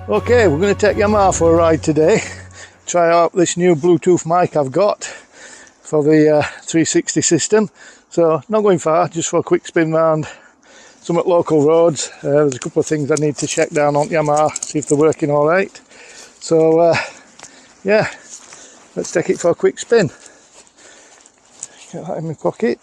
Okay, we're going to take Yamaha for a ride today. Try out this new Bluetooth mic I've got for the 360 system. So not going far, just for a quick spin round some at local roads. There's a couple of things I need to check down on Yamaha, see if they're working all right. So yeah, let's take it for a quick spin. Get that in my pocket.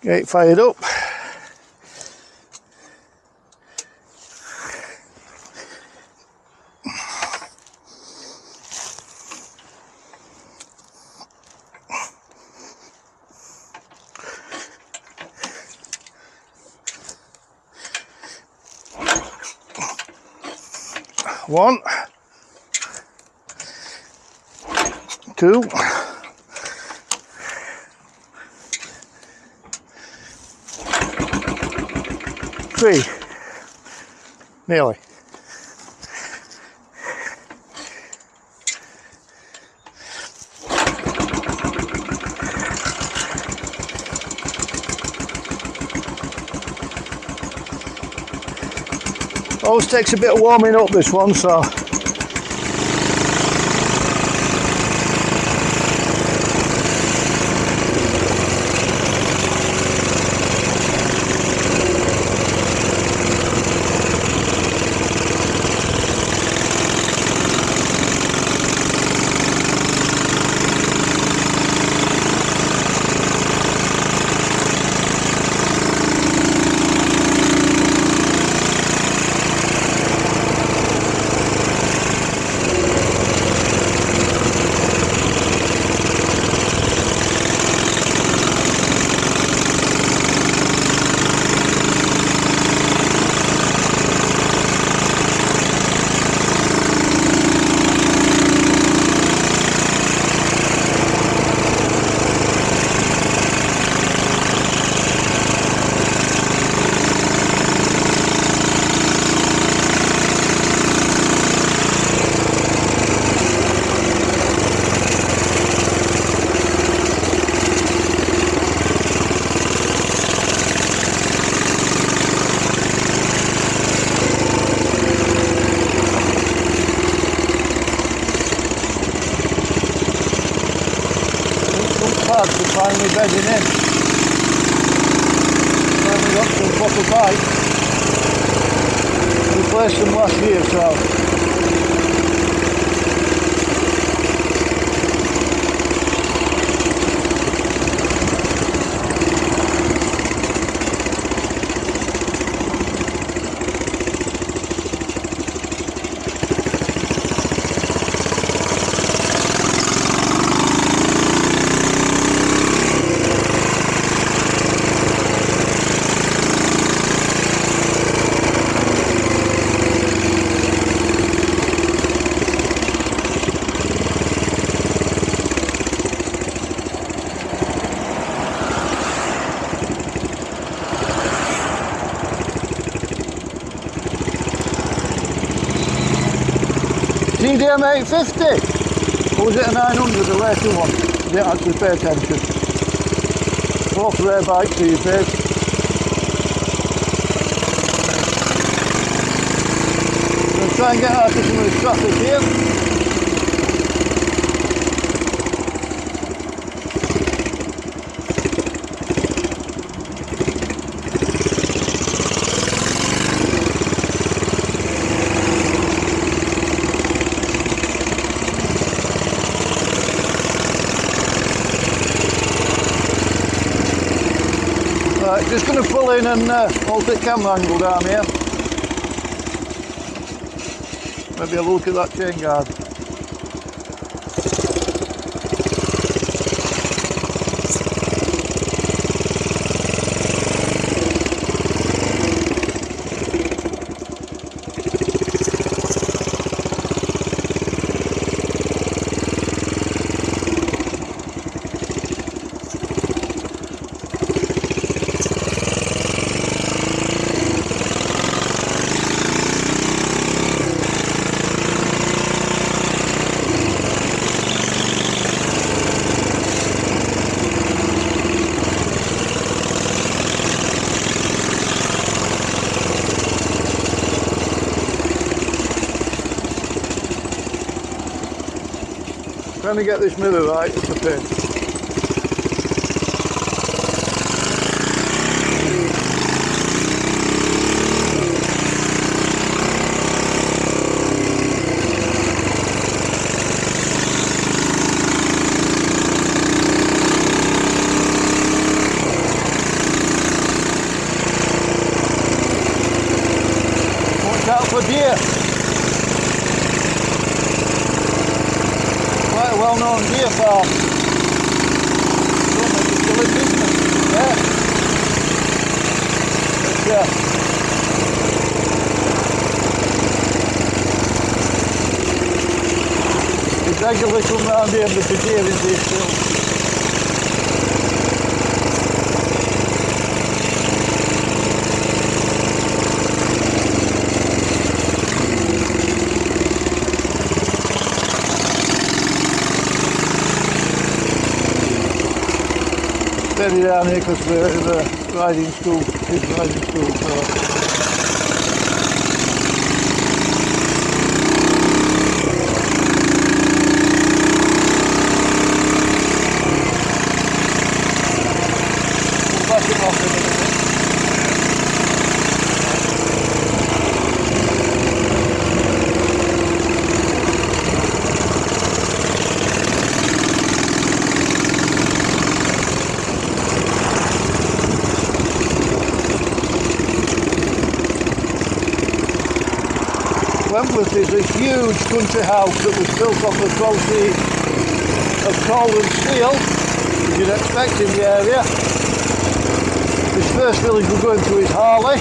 Get it fired up. One, two, three, nearly. Always takes a bit of warming up, this one, so hard to finally bedding in. Finally got some proper pipe. Replaced them last year, so GDM 850, or was it a 900, a later one? I didn't actually pay attention. Both rare bikes these days. I'm going to try and get out of some of this traffic here. Right, just going to pull in and hold the camera angle down here. Maybe have a look at that chain guard. trying to get this mirror right, it's a pain. Watch out for deer. Quite a well-known deer farm. Don't make it still in business. Yeah. But, we regularly come round here and there's a deer in these fields. Steady down here because we're at the riding school, kids riding school, so. We'll back it off in a minute. Wentworth is a huge country house that was built on the proceeds of coal and steel, as you'd expect in the area. This first village we're going to is Harley.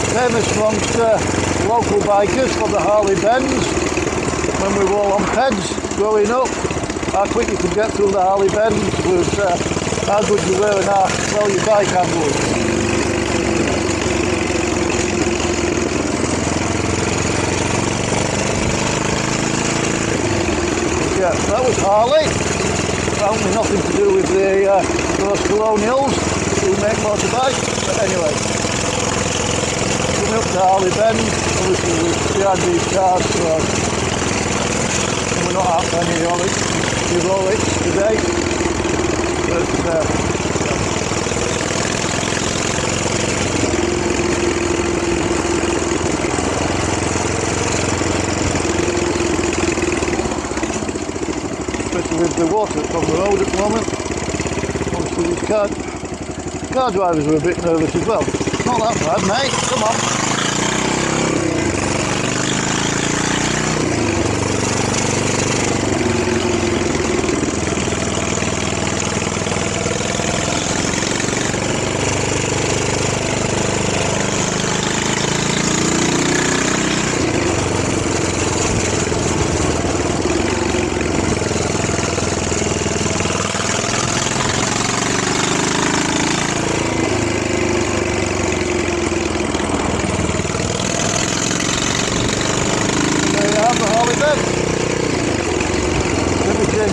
Famous amongst local bikers for the Harley Bends. When we were all on peds growing up, how quick you could get through the Harley Bends was how good you were and how well your bike handled. Yeah, that was Harley. Apparently nothing to do with those colonials who make motorbikes. But anyway, coming up to Harley Bend, obviously we had these cars, so we're not out many hydraulics today. But with the water from the road at the moment, obviously these car drivers were a bit nervous as well. Not that bad, mate, come on.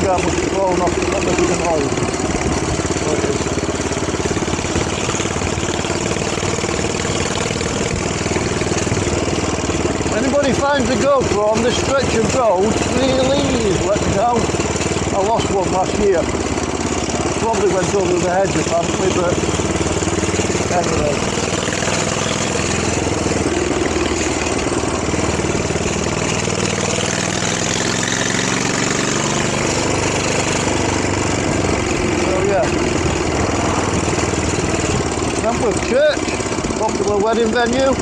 That must have fallen off, it's not making an oil. So it is. If anybody finds a GoPro on this stretch of road, please let me know. I lost one last year. Probably went over the hedge apparently, but anyway. Wentworth Church, popular wedding venue.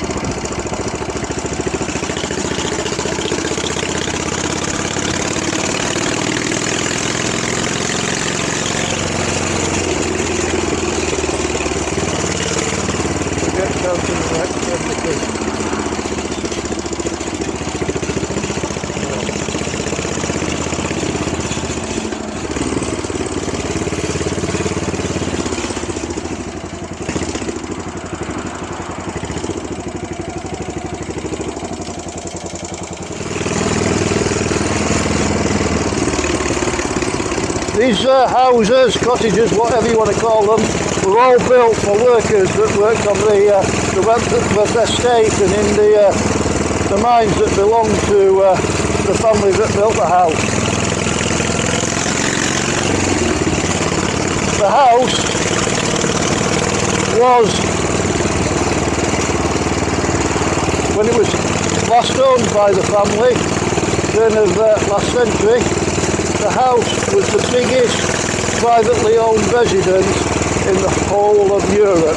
Get down to the next one. These houses, cottages, whatever you want to call them, were all built for workers that worked on the Wentworth estate and in the mines that belonged to the family that built the house. The house was, when it was last owned by the family, turn of last century, the house was the biggest privately owned residence in the whole of Europe.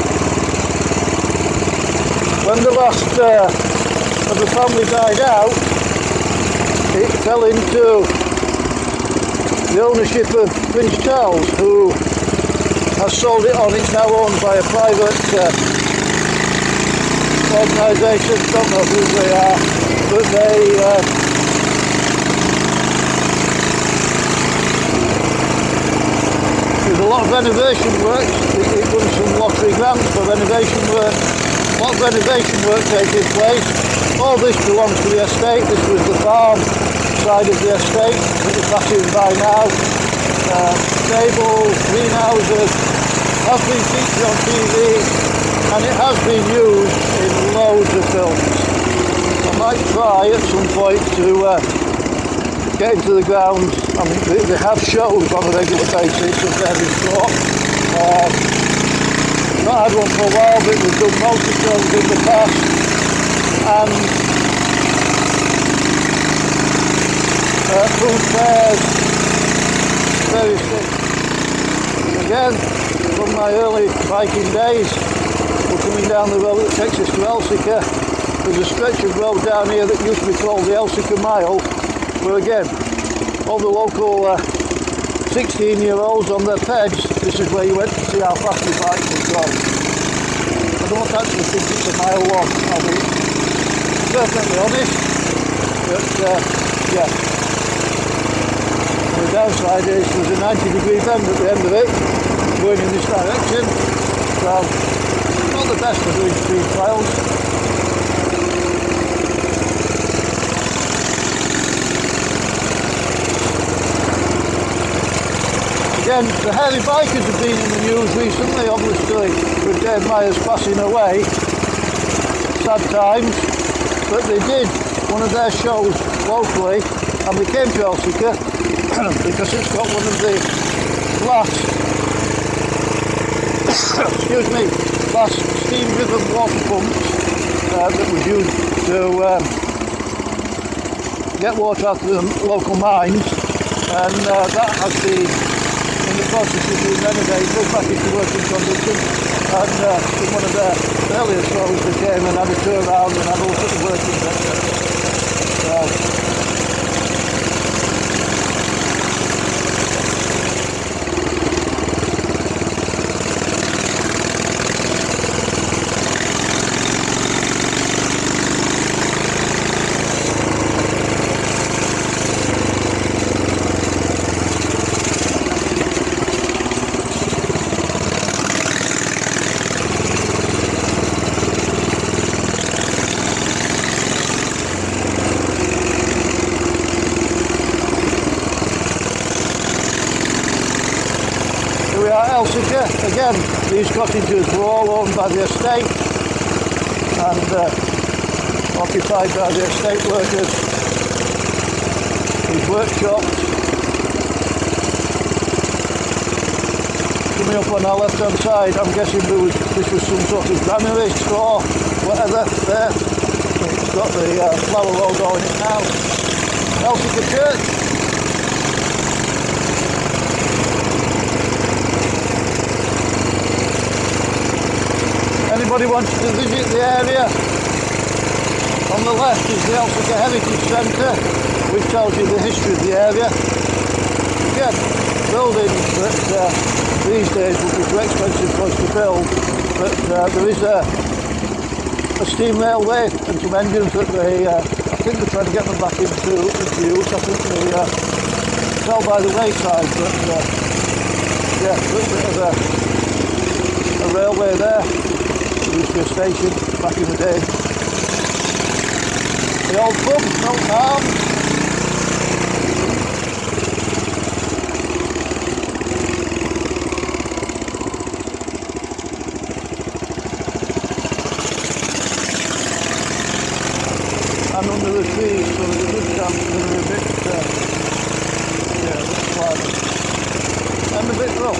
When the last of the family died out, it fell into the ownership of Prince Charles, who has sold it on. It's now owned by a private organisation. Don't know who they are, but there's a lot of renovation work. It won some lottery grants for renovation work. A lot of renovation work taking place. All this belongs to the estate. This was the farm side of the estate that you're passing by now. Stables, greenhouses, has been featured on TV, and it has been used in loads of films. I might try at some point to get into the grounds. I mean, they have shows on a regular basis of various sorts. Not had one for a while, but we've done motor shows in the past, and food fairs, various things. Again, from my early biking days, we're coming down the road that takes us to Elsica. There's a stretch of road down here that used to be called the Elsica Mile, where again, all the local 16-year-olds on their peds, this is where you went to see how fast your bike would go. I don't actually think it's a mile long, I'll be perfectly honest, but yeah. The downside is there's a 90-degree bend at the end of it, going in this direction, so not the best for doing speed trials. Again, the hairy bikers have been in the news recently, obviously, with Dave Myers passing away. Sad times, but they did one of their shows locally, and they came to Elsica because it's got one of the last, excuse me, last steam-driven water pumps that was used to get water out of the local mines, and that has been in the process of being renovated back into working condition, and in one of their earlier shows they came and had a tour around and had a look at the working sector. Elsica, again, these cottages were all owned by the estate and occupied by the estate workers, these workshops. Coming up on our left hand side, I'm guessing this was some sort of granary, straw, whatever, there. It's got the flower logo on it now. Elsica Church. Anybody wants to visit the area, on the left is the Elsica Heritage Centre, which tells you the history of the area. Again, buildings that these days would be too expensive for us to build, but there is a steam railway and some engines that they, I think they're trying to get them back into use. I think they fell by the wayside, but yeah, a little bit of a railway there. There used to be a station back in the day. The old pub, Milton Arms. And under the trees, so there's a good chance there's going to be a rough.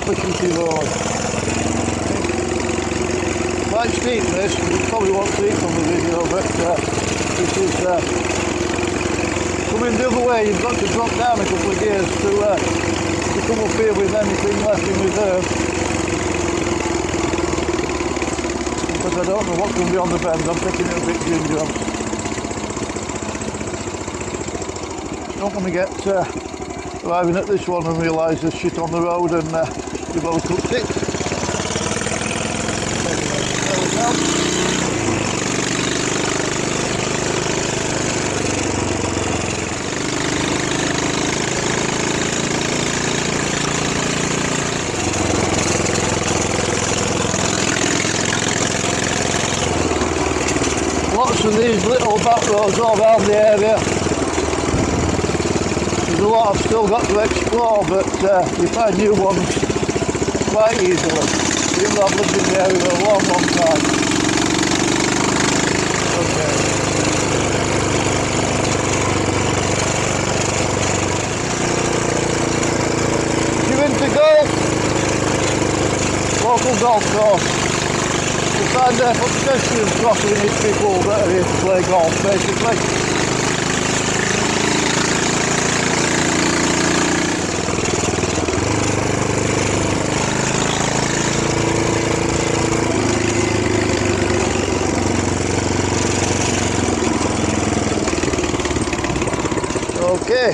Opportunity road. Quite steep this, you probably won't see it from the video, but this is coming the other way. You've got to drop down a couple of gears to come up here with anything left in reserve, because I don't know what's going to be on the bend. I'm taking it a bit ginger. Don't want to get arriving at this one and realise there's shit on the road and we've overcooked it. There we go. Lots of these little back roads all around the area. There's a lot I've still got to explore, but you find new ones quite easily, even though I've lived in the area for a long, long time. Okay. If you're into golf, local golf course, you find there for pedestrians crossing each people that are here to play golf, basically. Okay,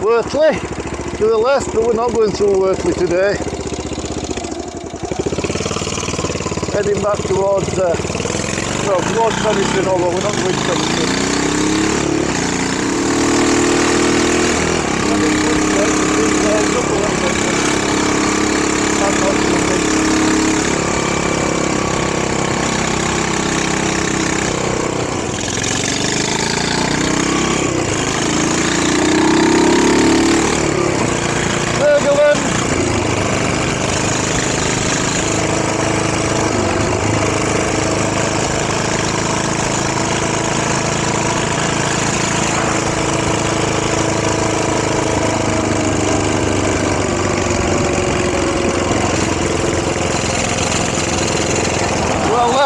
Wortley to the left, but we're not going through Wortley today. Heading back towards, towards Penistone, although we're not going to Penistone.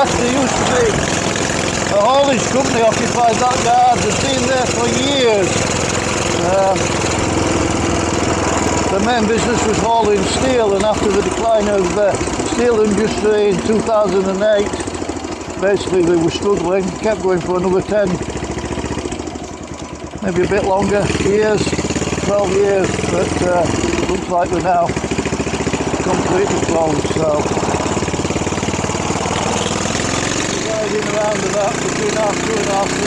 There used to be a haulage company occupied that yard. They've been there for years. The main business was hauling steel, and after the decline of steel industry in 2008, basically they were struggling, kept going for another 10, maybe a bit longer, years, 12 years, but looks like they're now completely closed. So around about between half 2 and half 3.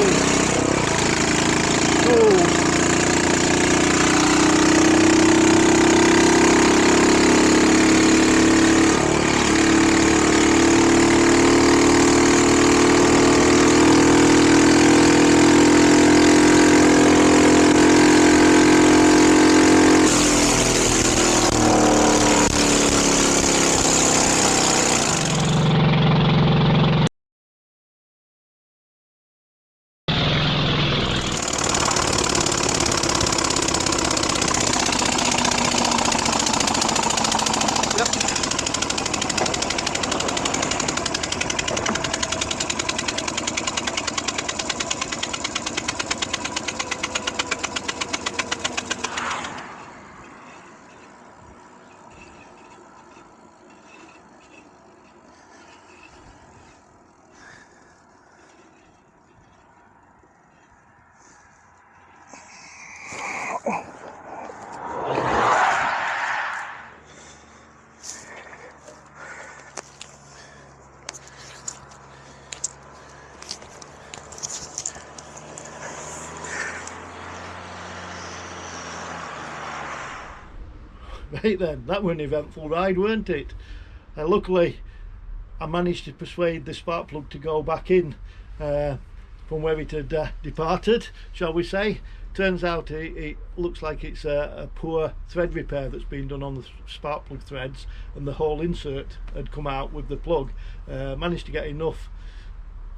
Cool. Right then, that was an eventful ride, weren't it? Luckily I managed to persuade the spark plug to go back in from where it had departed, shall we say. Turns out it looks like it's a poor thread repair that's been done on the spark plug threads, and the whole insert had come out with the plug. Managed to get enough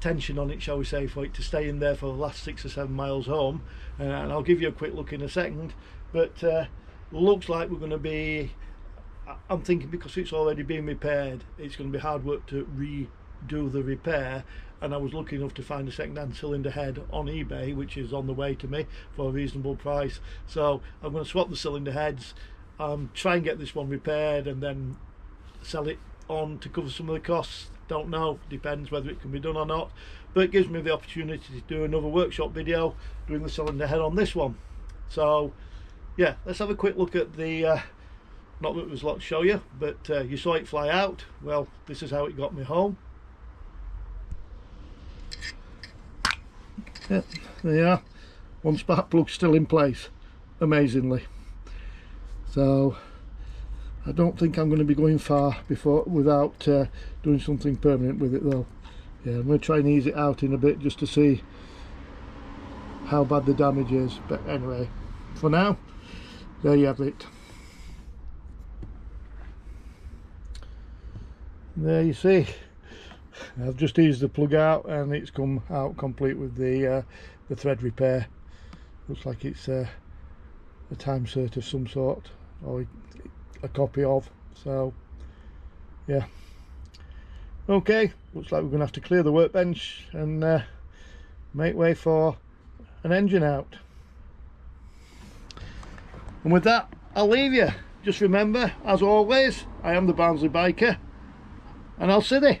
tension on it, shall we say, for it to stay in there for the last 6 or 7 miles home, and I'll give you a quick look in a second. But looks like we're going to be, I'm thinking, because it's already been repaired, it's going to be hard work to redo the repair. And I was lucky enough to find a second-hand cylinder head on eBay, which is on the way to me for a reasonable price. So I'm going to swap the cylinder heads, try and get this one repaired, and then sell it on to cover some of the costs. Don't know, depends whether it can be done or not, but it gives me the opportunity to do another workshop video doing the cylinder head on this one. So yeah, let's have a quick look at the not that there's a lot to show you, but you saw it fly out. Well, this is how it got me home. Yeah, there you are. One spark plug still in place, amazingly. So I don't think I'm going to be going far without doing something permanent with it though. Yeah, I'm going to try and ease it out in a bit just to see how bad the damage is. But anyway, for now, there you have it. There you see, I've just eased the plug out and it's come out complete with the thread repair. Looks like it's a time cert of some sort, or a copy of. So yeah, okay, looks like we're going to have to clear the workbench and make way for an engine out. And with that, I'll leave you. Just remember, as always, I am the Barnsley biker, and I'll see you.